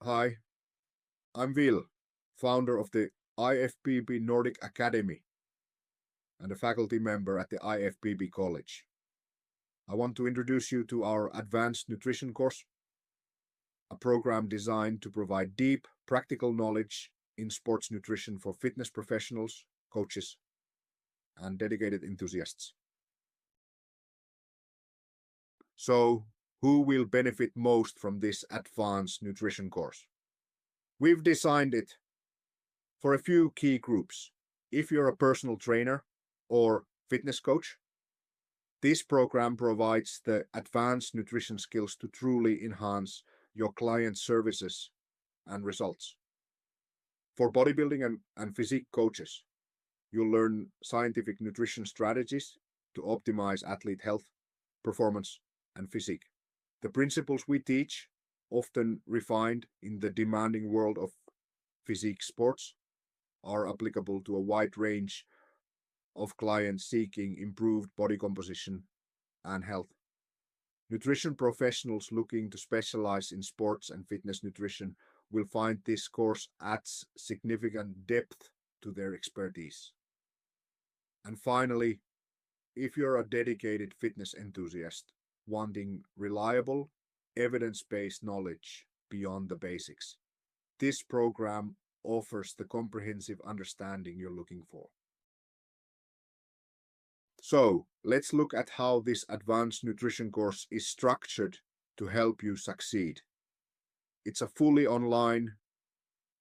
Hi, I'm Will, founder of the IFBB Nordic Academy and a faculty member at the IFBB College. I want to introduce you to our Advanced Nutrition course, a program designed to provide deep, practical knowledge in sports nutrition for fitness professionals, coaches, and dedicated enthusiasts. So, who will benefit most from this advanced nutrition course? We've designed it for a few key groups. If you're a personal trainer or fitness coach, this program provides the advanced nutrition skills to truly enhance your client's services and results. For bodybuilding and physique coaches, you'll learn scientific nutrition strategies to optimize athlete health, performance, and physique. The principles we teach, often refined in the demanding world of physique sports, are applicable to a wide range of clients seeking improved body composition and health. Nutrition professionals looking to specialize in sports and fitness nutrition will find this course adds significant depth to their expertise. And finally, if you're a dedicated fitness enthusiast wanting reliable, evidence-based knowledge beyond the basics, this program offers the comprehensive understanding you're looking for. So, let's look at how this advanced nutrition course is structured to help you succeed. It's a fully online,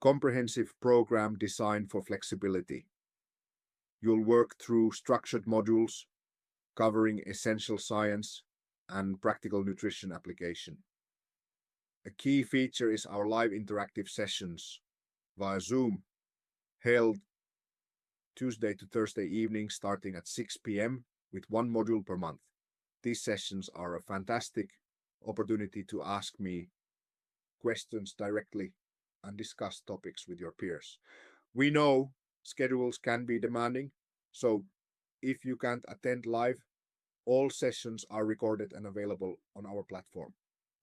comprehensive program designed for flexibility. You'll work through structured modules covering essential science and practical nutrition application. A key feature is our live interactive sessions via Zoom, held Tuesday to Thursday evening starting at 6 p.m. with one module per month. These sessions are a fantastic opportunity to ask me questions directly and discuss topics with your peers. We know schedules can be demanding, so if you can't attend live, all sessions are recorded and available on our platform,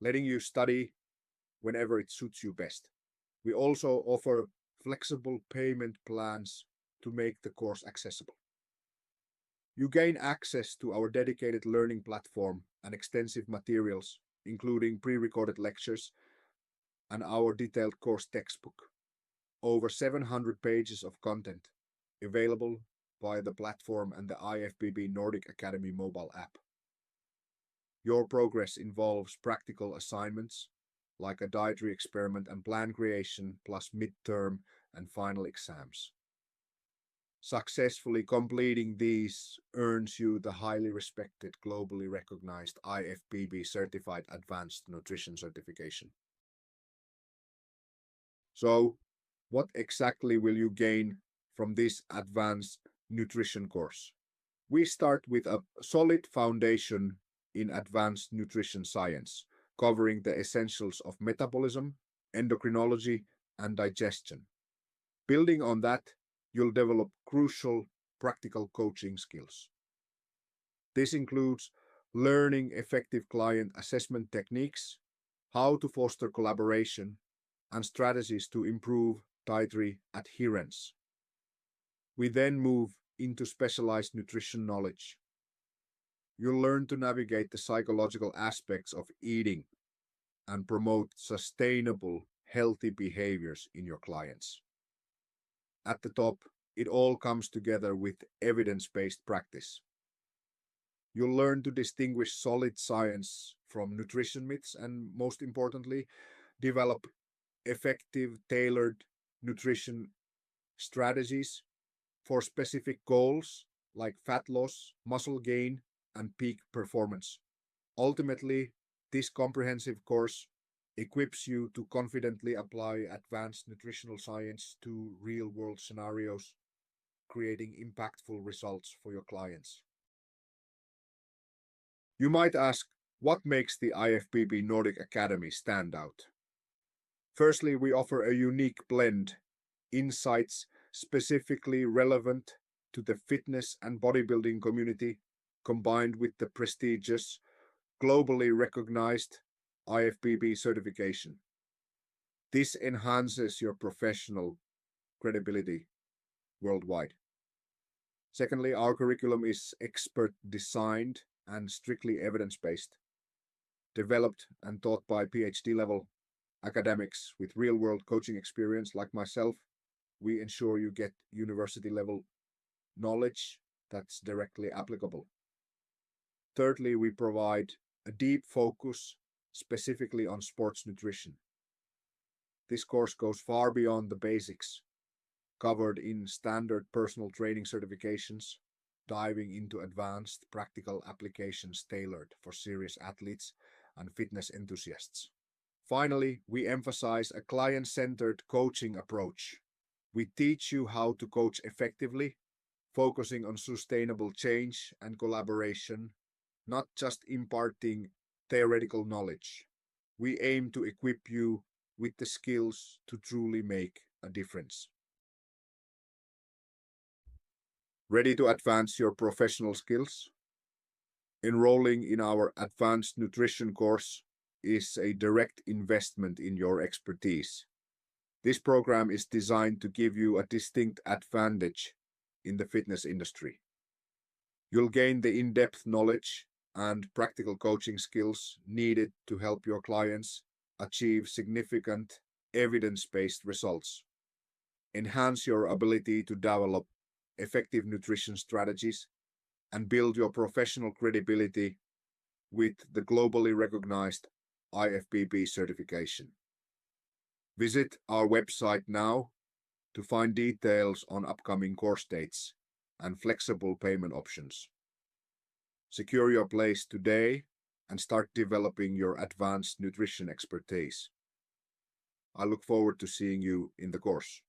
letting you study whenever it suits you best. We also offer flexible payment plans to make the course accessible. You gain access to our dedicated learning platform and extensive materials, including pre-recorded lectures and our detailed course textbook. Over 700 pages of content available via the platform and the IFBB Nordic Academy mobile app. Your progress involves practical assignments like a dietary experiment and plan creation, plus midterm and final exams. Successfully completing these earns you the highly respected, globally recognized IFBB Certified Advanced Nutrition Certification. So, what exactly will you gain from this advanced nutrition course? We start with a solid foundation in advanced nutrition science, covering the essentials of metabolism, endocrinology, and digestion. Building on that, you'll develop crucial practical coaching skills. This includes learning effective client assessment techniques, how to foster collaboration, and strategies to improve dietary adherence. We then move into specialized nutrition knowledge. You'll learn to navigate the psychological aspects of eating and promote sustainable, healthy behaviors in your clients. At the top, it all comes together with evidence-based practice. You'll learn to distinguish solid science from nutrition myths and, most importantly, develop effective, tailored nutrition strategies for specific goals like fat loss, muscle gain, and peak performance. Ultimately, this comprehensive course equips you to confidently apply advanced nutritional science to real-world scenarios, creating impactful results for your clients. You might ask, what makes the IFBB Nordic Academy stand out? Firstly, we offer a unique blend, insights specifically relevant to the fitness and bodybuilding community, combined with the prestigious, globally recognized IFBB certification. This enhances your professional credibility worldwide. Secondly, our curriculum is expert designed and strictly evidence-based, developed and taught by PhD level academics with real-world coaching experience like myself. We ensure you get university level knowledge that's directly applicable. Thirdly, we provide a deep focus specifically on sports nutrition. This course goes far beyond the basics covered in standard personal training certifications, diving into advanced practical applications tailored for serious athletes and fitness enthusiasts. Finally, we emphasize a client-centered coaching approach. We teach you how to coach effectively, focusing on sustainable change and collaboration, not just imparting theoretical knowledge. We aim to equip you with the skills to truly make a difference. Ready to advance your professional skills? Enrolling in our advanced nutrition course is a direct investment in your expertise. This program is designed to give you a distinct advantage in the fitness industry. You'll gain the in-depth knowledge and practical coaching skills needed to help your clients achieve significant evidence-based results. Enhance your ability to develop effective nutrition strategies and build your professional credibility with the globally recognized IFBB certification. Visit our website now to find details on upcoming course dates and flexible payment options. Secure your place today and start developing your advanced nutrition expertise. I look forward to seeing you in the course.